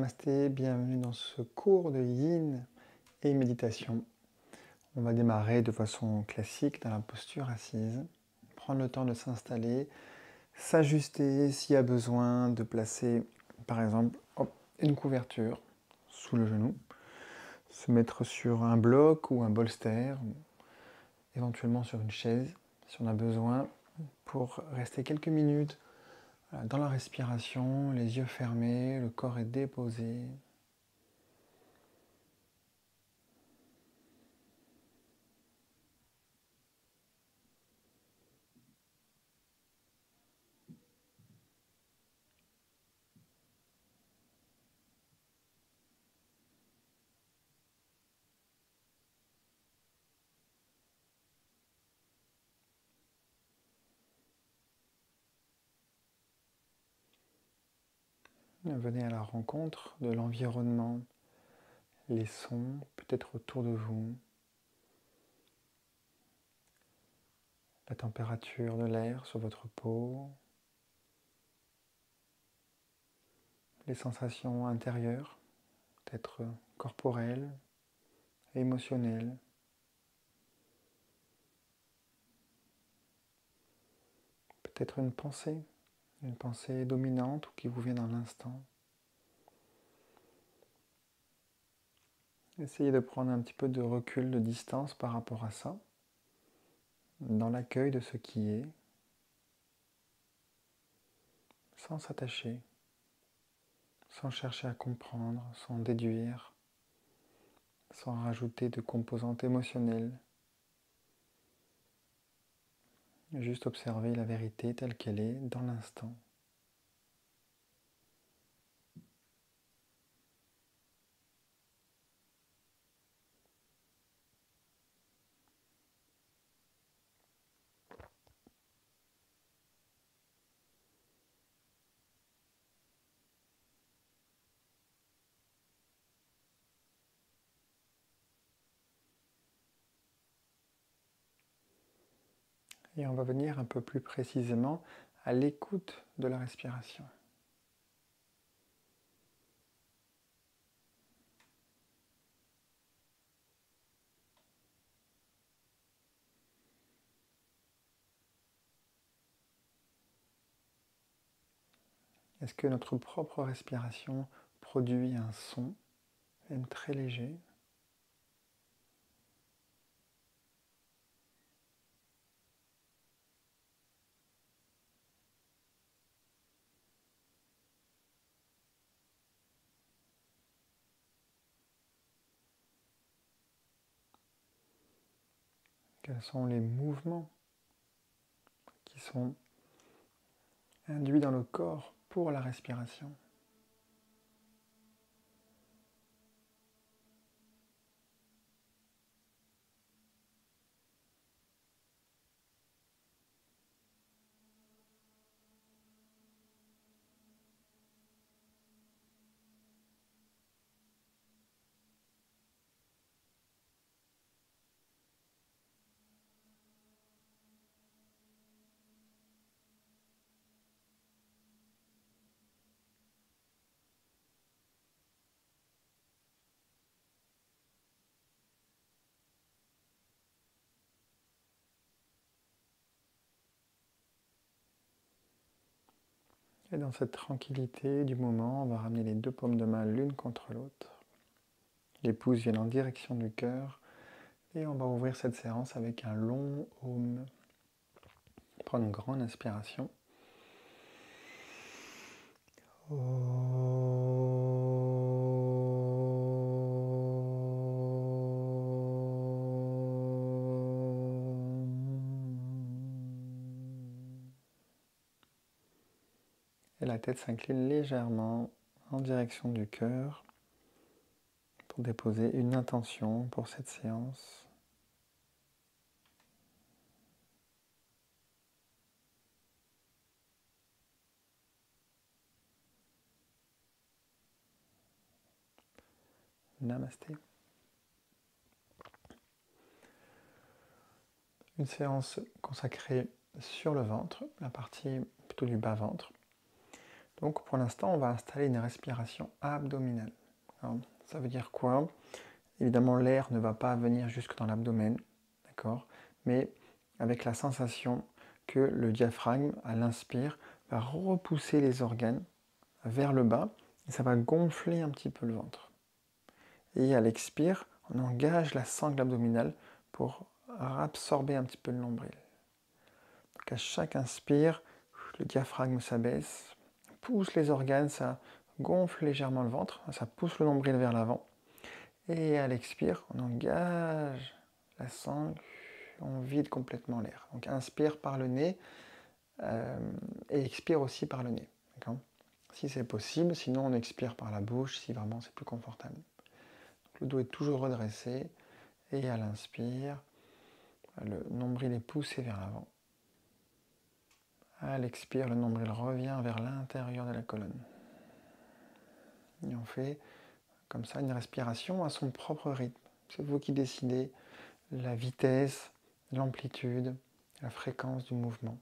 Namasté, bienvenue dans ce cours de Yin et méditation. On va démarrer de façon classique dans la posture assise, prendre le temps de s'installer, s'ajuster s'il y a besoin de placer par exemple une couverture sous le genou, se mettre sur un bloc ou un bolster, éventuellement sur une chaise si on a besoin, pour rester quelques minutes dans la respiration, les yeux fermés, le corps est déposé. Venez à la rencontre de l'environnement, les sons peut-être autour de vous, la température de l'air sur votre peau, les sensations intérieures, peut-être corporelles, émotionnelles. Peut-être une pensée dominante ou qui vous vient dans l'instant. Essayez de prendre un petit peu de recul, de distance par rapport à ça, dans l'accueil de ce qui est, sans s'attacher, sans chercher à comprendre, sans déduire, sans rajouter de composantes émotionnelles. Juste observer la vérité telle qu'elle est dans l'instant. Et on va venir un peu plus précisément à l'écoute de la respiration. Est-ce que notre propre respiration produit un son, même très léger ? Quels sont les mouvements qui sont induits dans le corps pour la respiration ? Et dans cette tranquillité du moment, on va ramener les deux paumes de main l'une contre l'autre. Les pouces viennent en direction du cœur et on va ouvrir cette séance avec un long Om. Prendre une grande inspiration. Et la tête s'incline légèrement en direction du cœur pour déposer une intention pour cette séance. Namasté. Une séance consacrée sur le ventre, la partie plutôt du bas-ventre. Donc pour l'instant, on va installer une respiration abdominale. Alors, ça veut dire quoi? Évidemment, l'air ne va pas venir jusque dans l'abdomen, d'accord? Mais avec la sensation que le diaphragme, à l'inspire, va repousser les organes vers le bas et ça va gonfler un petit peu le ventre. Et à l'expire, on engage la sangle abdominale pour absorber un petit peu le nombril. Donc à chaque inspire, le diaphragme s'abaisse, pousse les organes, ça gonfle légèrement le ventre, ça pousse le nombril vers l'avant. Et à l'expire, on engage la sangle, on vide complètement l'air. Donc inspire par le nez et expire aussi par le nez. Si c'est possible, sinon on expire par la bouche si vraiment c'est plus confortable. Donc, le dos est toujours redressé et à l'inspire, le nombril est poussé vers l'avant. À l'expire, le nombril revient vers l'intérieur de la colonne. Et on fait comme ça une respiration à son propre rythme. C'est vous qui décidez la vitesse, l'amplitude, la fréquence du mouvement.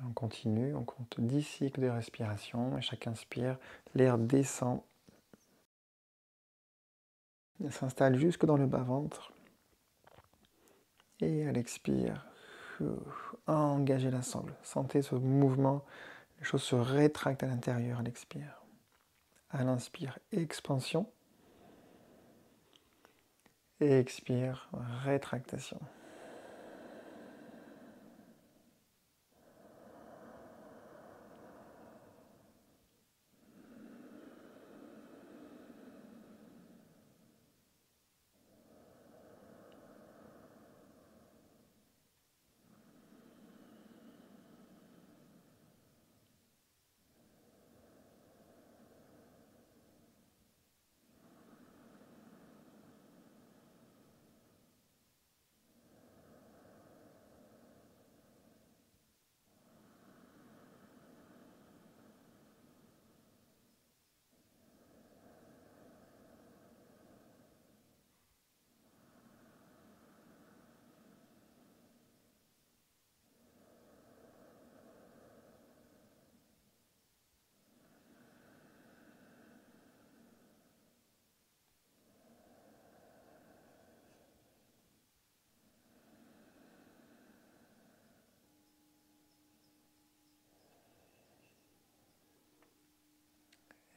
On continue, on compte 10 cycles de respiration et chaque inspire, l'air descend et s'installe jusque dans le bas-ventre. Et à l'expire, engagez la sangle. Sentez ce mouvement, les choses se rétractent à l'intérieur à l'expire. À l'inspire, expansion. Et expire, rétractation.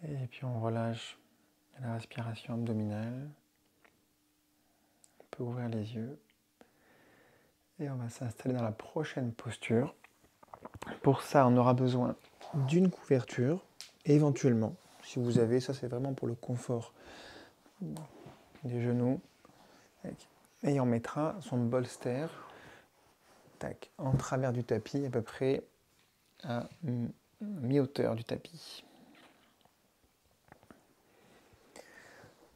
Et puis on relâche la respiration abdominale. On peut ouvrir les yeux. Et on va s'installer dans la prochaine posture. Pour ça, on aura besoin d'une couverture, éventuellement, si vous avez, ça c'est vraiment pour le confort des genoux. Et on mettra son bolster en travers du tapis, à peu près à mi-hauteur du tapis.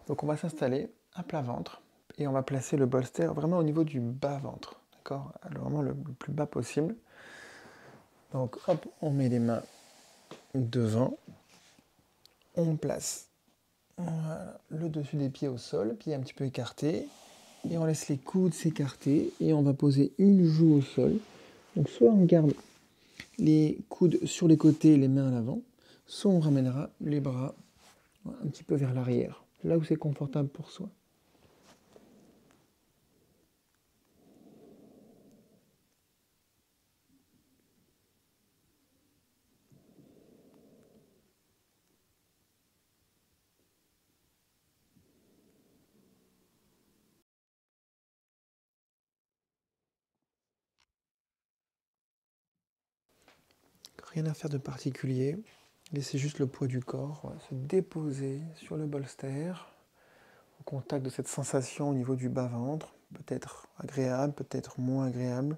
Donc on va s'installer à plat ventre et on va placer le bolster vraiment au niveau du bas-ventre, d'accord? Vraiment le plus bas possible. Donc hop, on met les mains devant, on place voilà, le dessus des pieds au sol, pieds un petit peu écartés, et on laisse les coudes s'écarter et on va poser une joue au sol. Donc soit on garde les coudes sur les côtés, les mains à l'avant, soit on ramènera les bras un petit peu vers l'arrière, là où c'est confortable pour soi. Rien à faire de particulier. Laissez juste le poids du corps se déposer sur le bolster, au contact de cette sensation au niveau du bas-ventre, peut-être agréable, peut-être moins agréable,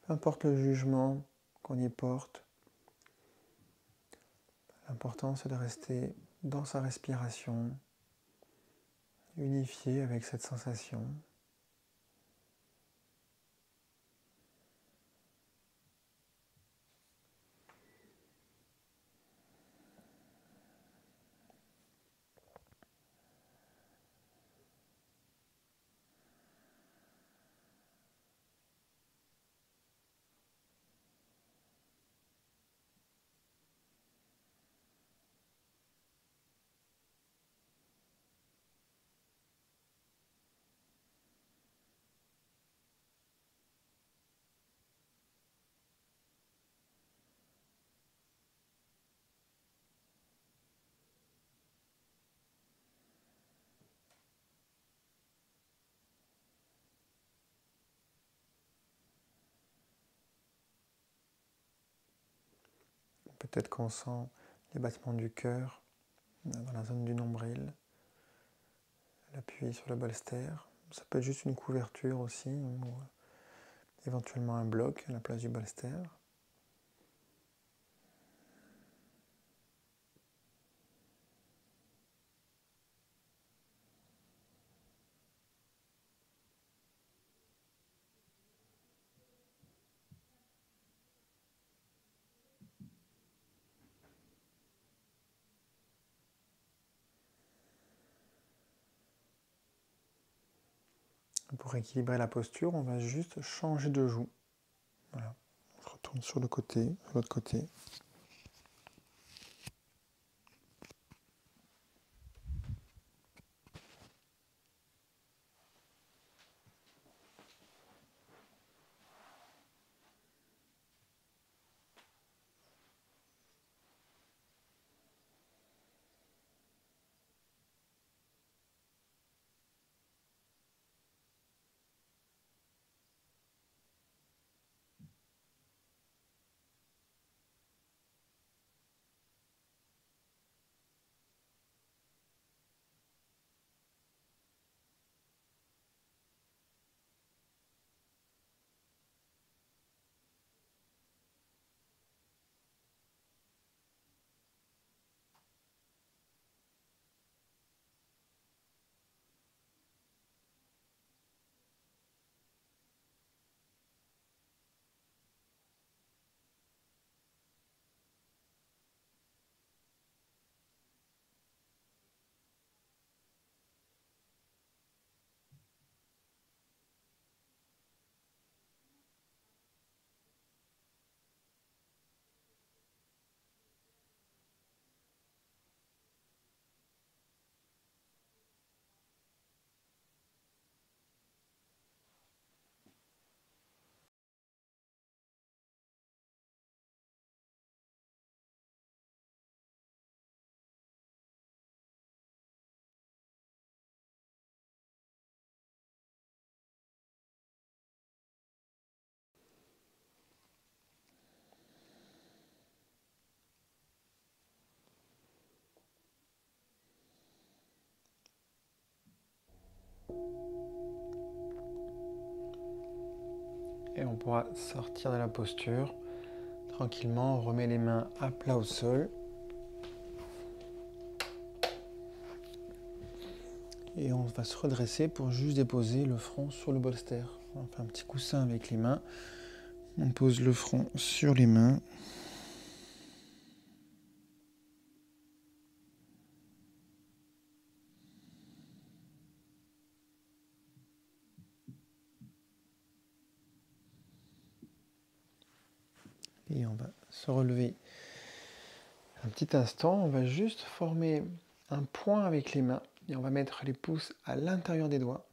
peu importe le jugement qu'on y porte. L'important, c'est de rester dans sa respiration, unifié avec cette sensation. Peut-être qu'on sent les battements du cœur dans la zone du nombril, l'appui sur le bolster. Ça peut être juste une couverture aussi, ou éventuellement un bloc à la place du bolster. Pour équilibrer la posture, on va juste changer de joue. Voilà. On se retourne sur le côté, sur l'autre côté. Et on pourra sortir de la posture. Tranquillement, on remet les mains à plat au sol. Et on va se redresser pour juste déposer le front sur le bolster. On fait un petit coussin avec les mains. On pose le front sur les mains. Et on va se relever un petit instant. On va juste former un point avec les mains. Et on va mettre les pouces à l'intérieur des doigts.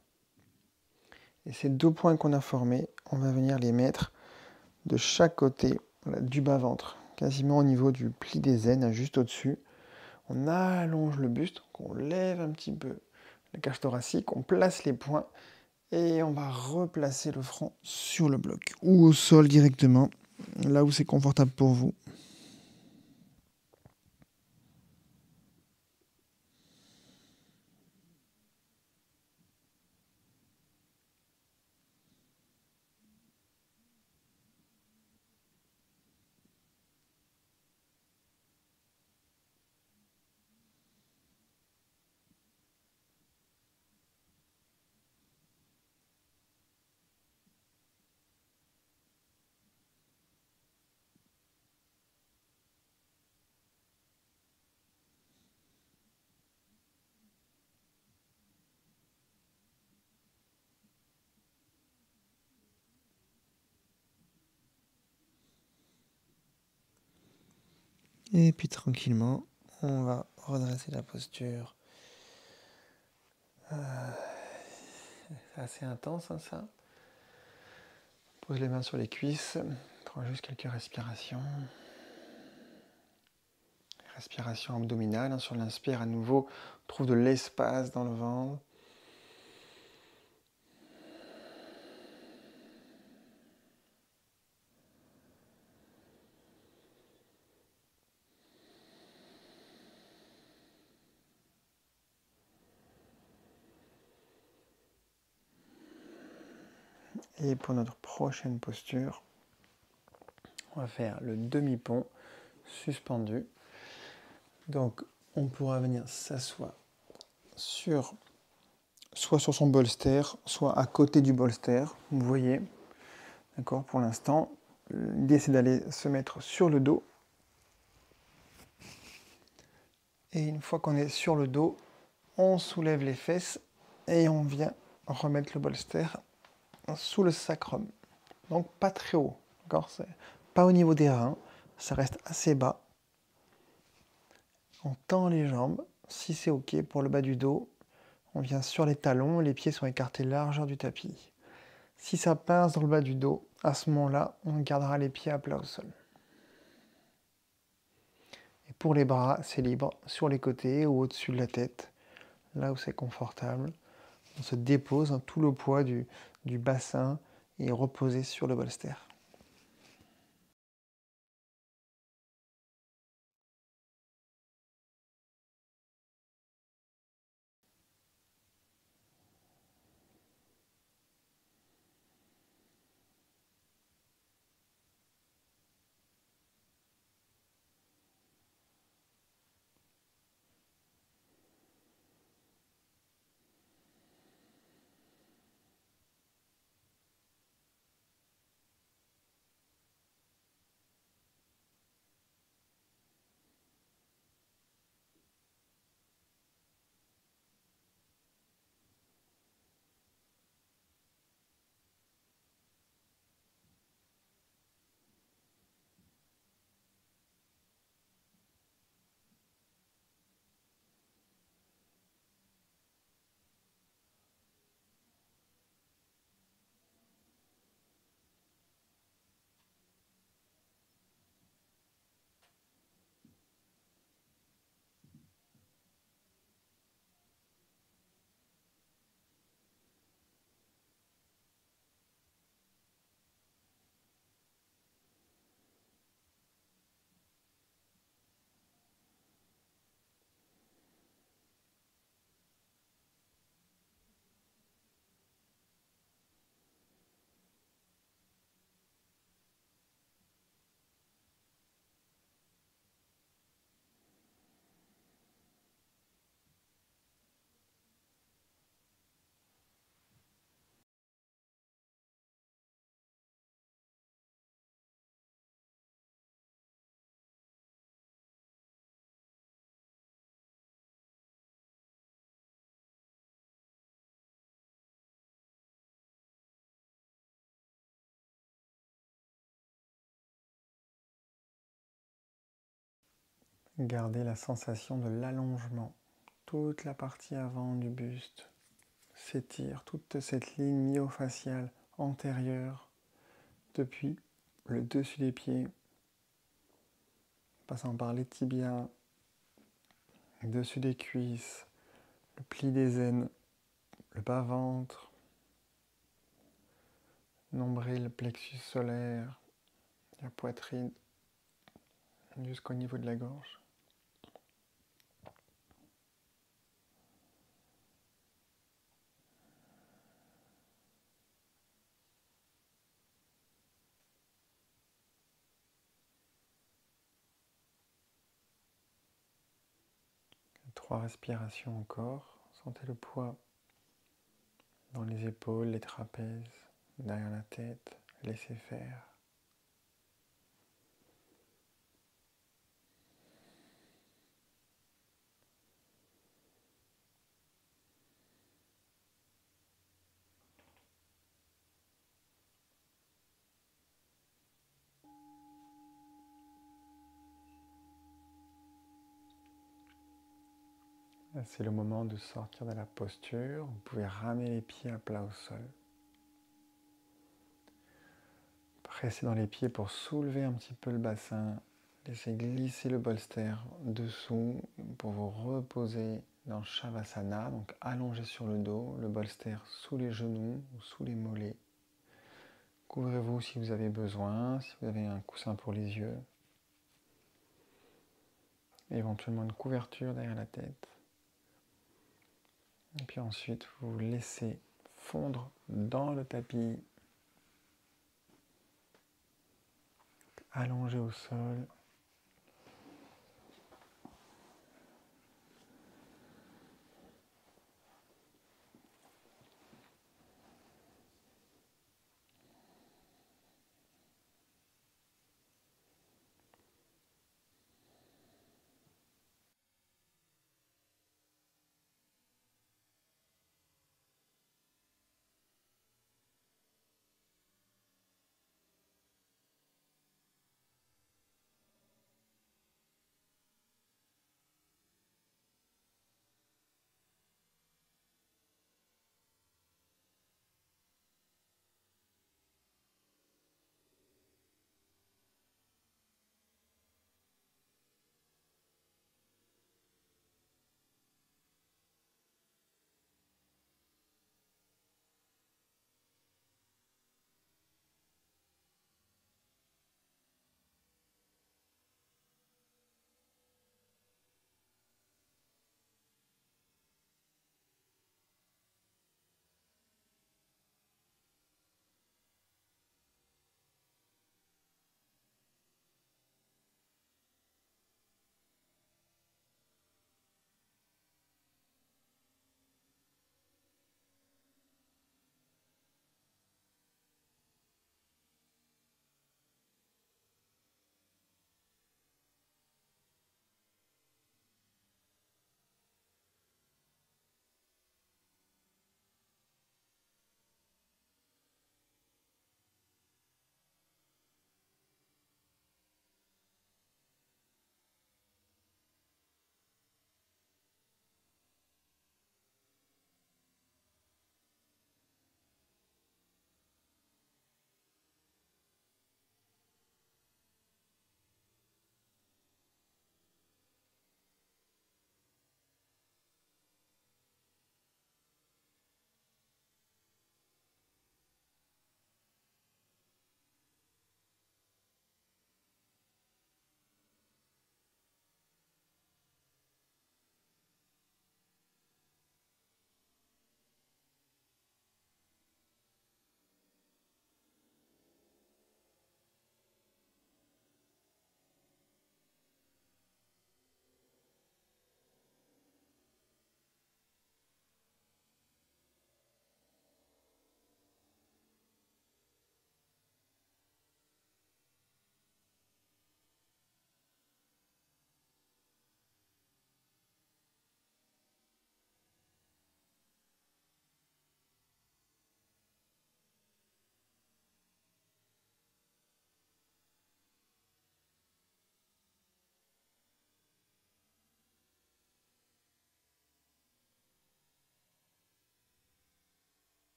Et ces deux points qu'on a formés, on va venir les mettre de chaque côté du bas-ventre, quasiment au niveau du pli des aines, juste au-dessus. On allonge le buste, on lève un petit peu la cage thoracique, on place les poings et on va replacer le front sur le bloc ou au sol directement, là où c'est confortable pour vous. Et puis tranquillement, on va redresser la posture. C'est assez intense hein, ça. Pose les mains sur les cuisses. Prends juste quelques respirations. Respiration abdominale. Hein, sur l'inspire, à nouveau, on trouve de l'espace dans le ventre. Et pour notre prochaine posture, on va faire le demi-pont suspendu. Donc, on pourra venir s'asseoir soit sur son bolster, soit à côté du bolster. Vous voyez, d'accord, pour l'instant. L'idée, c'est d'aller se mettre sur le dos. Et une fois qu'on est sur le dos, on soulève les fesses et on vient remettre le bolster sous le sacrum. Donc, pas très haut, d'accord, pas au niveau des reins, ça reste assez bas. On tend les jambes, si c'est OK pour le bas du dos. On vient sur les talons, les pieds sont écartés largeur du tapis. Si ça pince dans le bas du dos, à ce moment-là, on gardera les pieds à plat au sol. Et pour les bras, c'est libre, sur les côtés ou au-dessus de la tête, là où c'est confortable. On se dépose, hein, tout le poids du bassin est reposé sur le bolster. Gardez la sensation de l'allongement. Toute la partie avant du buste s'étire, toute cette ligne myofasciale antérieure, depuis le dessus des pieds, passant par les tibias, le dessus des cuisses, le pli des aines, le bas-ventre, nombril, plexus solaire, la poitrine, jusqu'au niveau de la gorge. Trois respirations encore. Sentez le poids dans les épaules, les trapèzes, derrière la tête. Laissez faire. C'est le moment de sortir de la posture. Vous pouvez ramener les pieds à plat au sol. Pressez dans les pieds pour soulever un petit peu le bassin. Laissez glisser le bolster dessous pour vous reposer dans Shavasana, donc allongé sur le dos, le bolster sous les genoux ou sous les mollets. Couvrez-vous si vous avez besoin, si vous avez un coussin pour les yeux. Éventuellement une couverture derrière la tête. Et puis ensuite, vous vous laissez fondre dans le tapis, allongé au sol.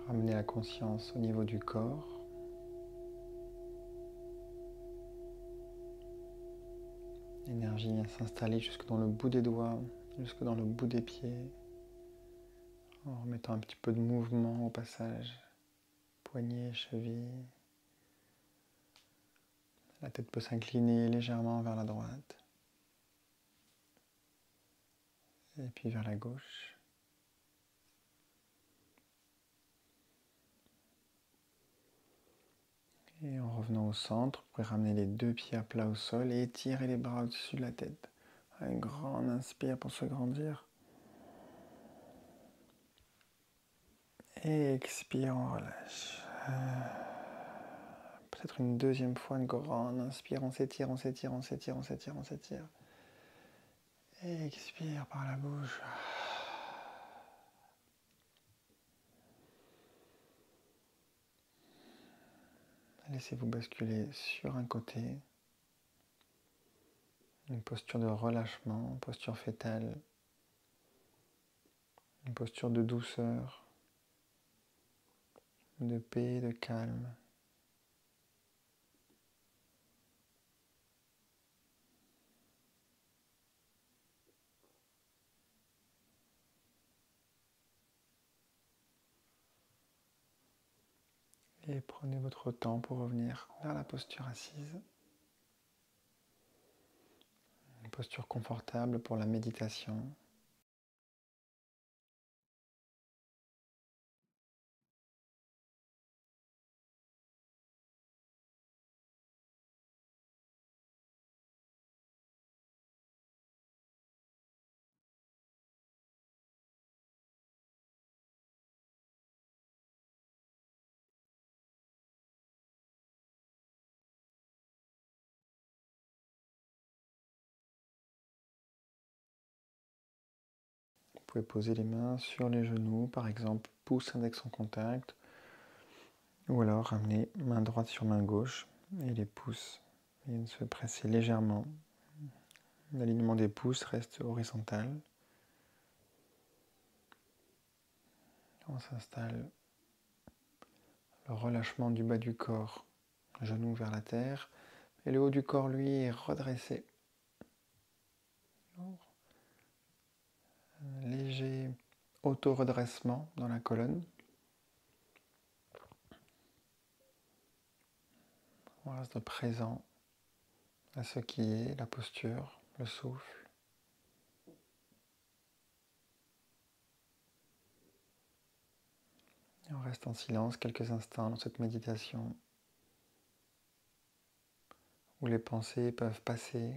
Ramenez la conscience au niveau du corps. L'énergie vient s'installer jusque dans le bout des doigts, jusque dans le bout des pieds, en remettant un petit peu de mouvement au passage. Poignets, chevilles. La tête peut s'incliner légèrement vers la droite. Et puis vers la gauche. Et en revenant au centre, vous pouvez ramener les deux pieds à plat au sol et étirer les bras au-dessus de la tête. Un grand inspire pour se grandir. Et expire, on relâche. Peut-être une deuxième fois, une grande inspire, on s'étire, on s'étire, on s'étire, on s'étire, on s'étire. Et expire par la bouche. Laissez-vous basculer sur un côté. Une posture de relâchement, posture fétale. Une posture de douceur, de paix, de calme. Et prenez votre temps pour revenir vers la posture assise. Une posture confortable pour la méditation. Vous pouvez poser les mains sur les genoux, par exemple, pouce index en contact, ou alors ramener main droite sur main gauche et les pouces viennent se presser légèrement. L'alignement des pouces reste horizontal. On s'installe. Le relâchement du bas du corps, genou vers la terre, et le haut du corps, lui, est redressé. Un léger auto-redressement dans la colonne. On reste présent à ce qui est, la posture, le souffle. Et on reste en silence quelques instants dans cette méditation où les pensées peuvent passer.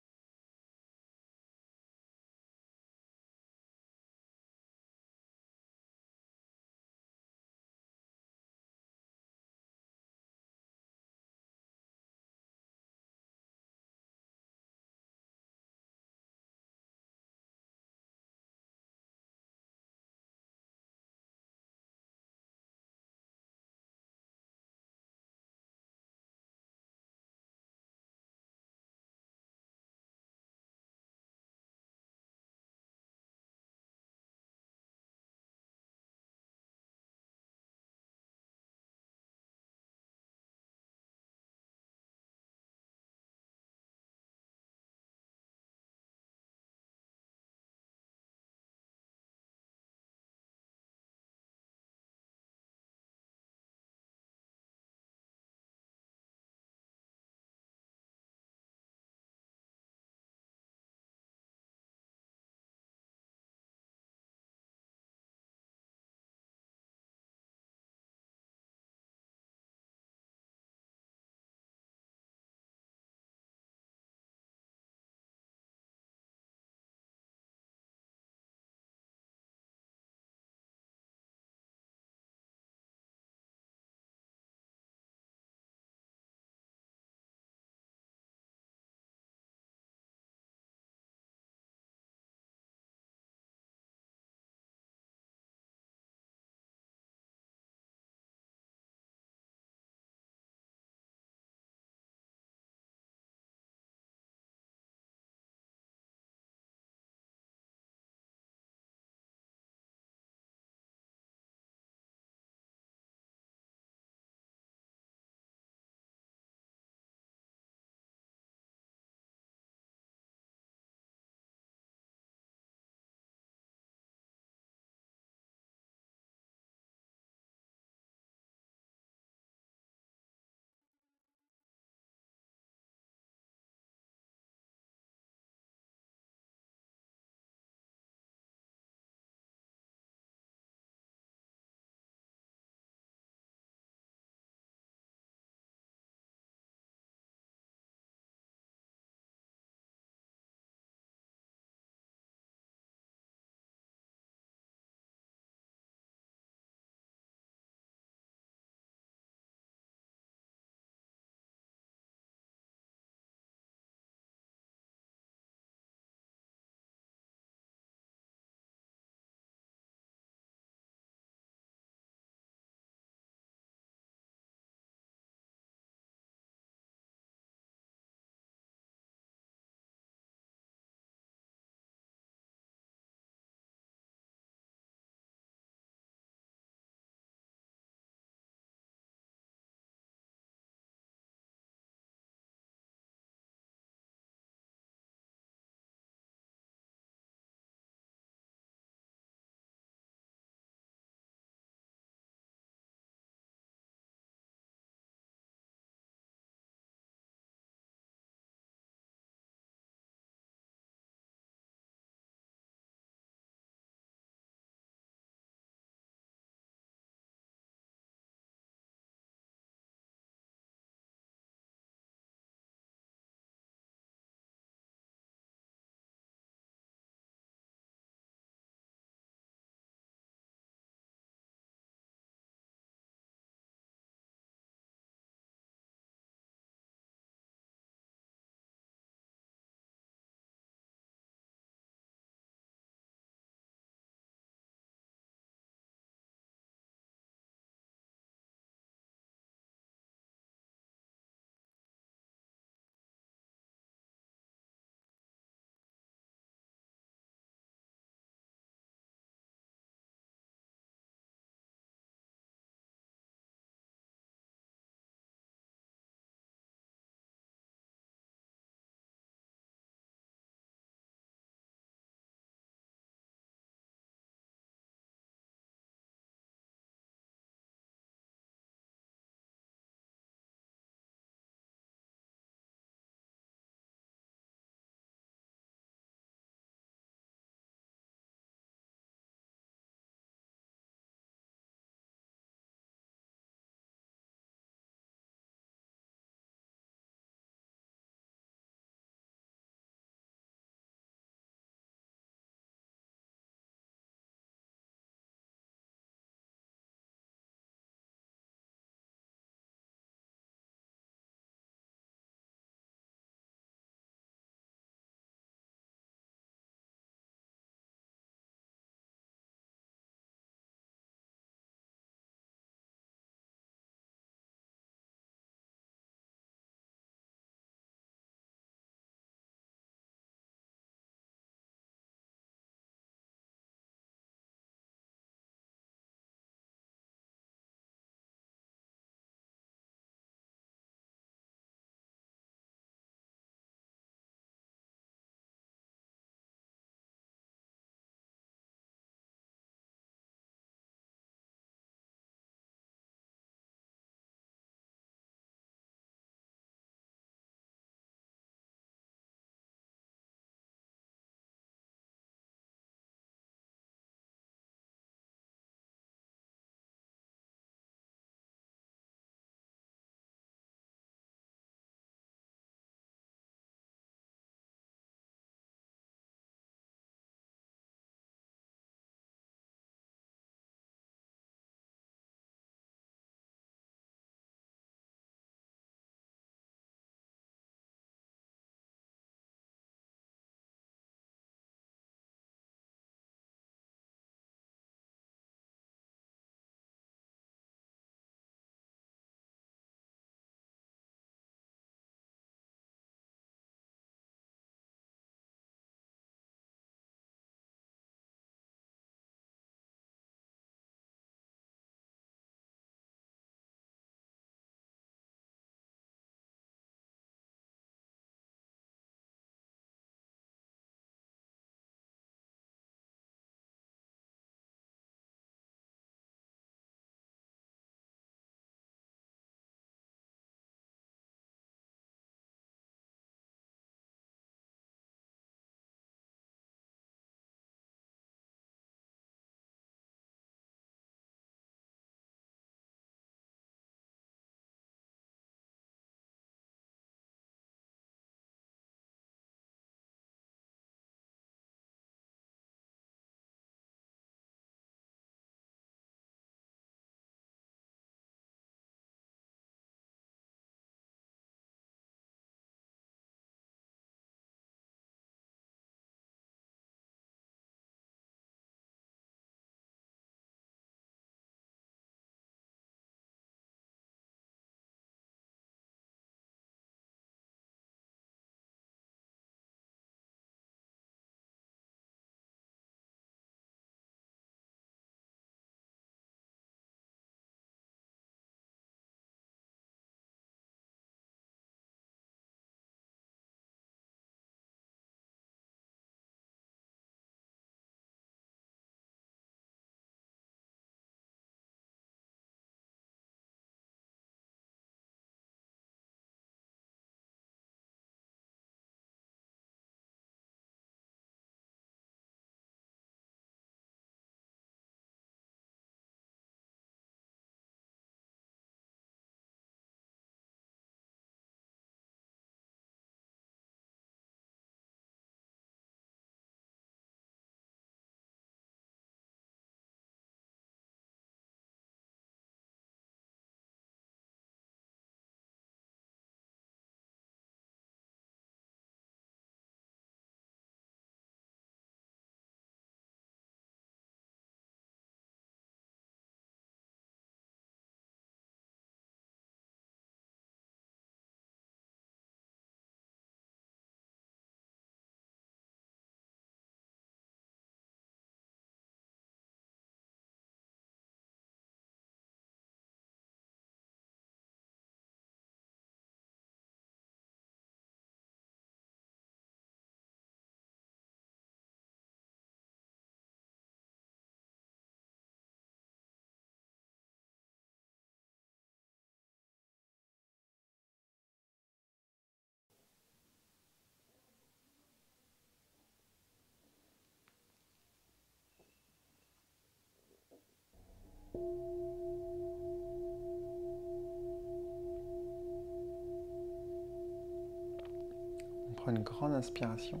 On prend une grande inspiration.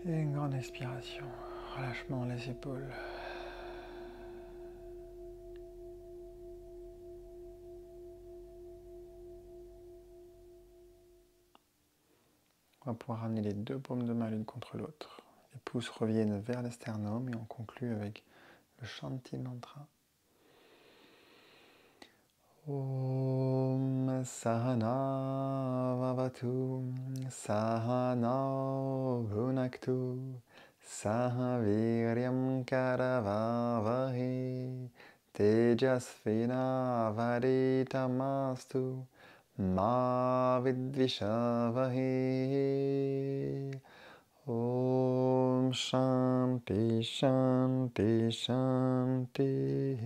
Et une grande expiration. Relâchement les épaules. On va pouvoir ramener les deux paumes de main l'une contre l'autre. Les pouces reviennent vers le sternum et on conclut avec le Shanti Mantra. Om Sahana Vavatu Sahana Bhunaktu Saha Viryam Karavavahi Tejasvina Varitamastu Ma Vidvishavahi. Om Shanti Shanti Shanti.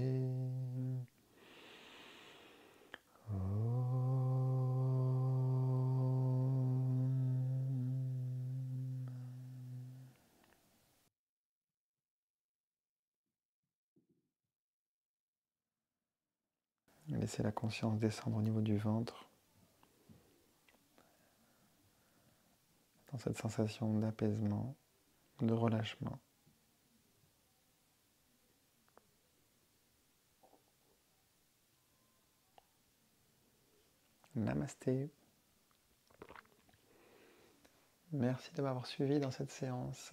Laissez la conscience descendre au niveau du ventre, dans cette sensation d'apaisement, de relâchement. Namasté. Merci de m'avoir suivi dans cette séance.